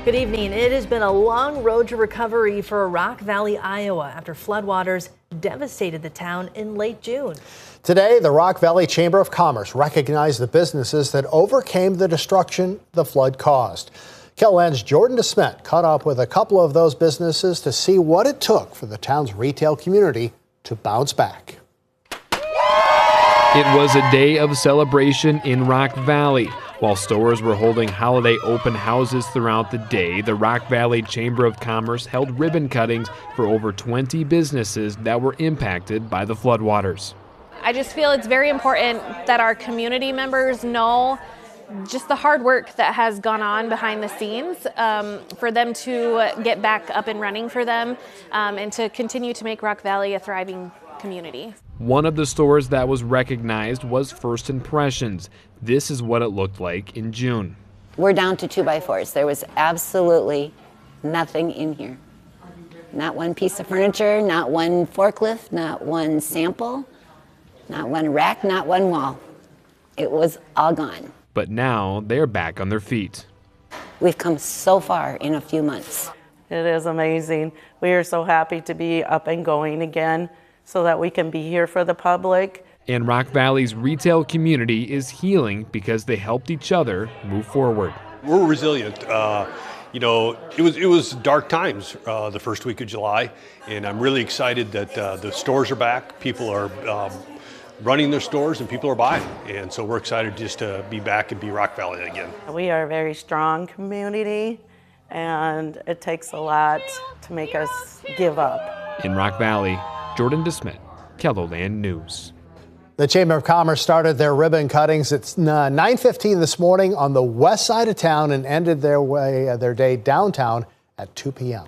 Good evening. It has been a long road to recovery for Rock Valley, Iowa, after floodwaters devastated the town in late June. Today, the Rock Valley Chamber of Commerce recognized the businesses that overcame the destruction the flood caused. KELOLAND's Jordan DeSmet caught up with a couple of those businesses to see what it took for the town's retail community to bounce back. It was a day of celebration in Rock Valley. While stores were holding holiday open houses throughout the day, the Rock Valley Chamber of Commerce held ribbon cuttings for over 20 businesses that were impacted by the floodwaters. I just feel it's very important that our community members know just the hard work that has gone on behind the scenes for them to get back up and running for them and to continue to make Rock Valley a thriving community. One of the stores that was recognized was First Impressions. This is what it looked like in June. We're down to 2x4s. There was absolutely nothing in here. Not one piece of furniture, not one forklift, not one sample, not one rack, not one wall. It was all gone. But now they're back on their feet. We've come so far in a few months. It is amazing. We are so happy to be up and going again so that we can be here for the public. And Rock Valley's retail community is healing because they helped each other move forward. We're resilient. You know, it was dark times the first week of July, and I'm really excited that the stores are back. People are running their stores and people are buying. And so we're excited just to be back and be Rock Valley again. We are a very strong community, and it takes a lot to make us give up. In Rock Valley, Jordan DeSmet, KELOLAND News. The Chamber of Commerce started their ribbon cuttings at 9:15 this morning on the west side of town and ended their day downtown at 2 p.m.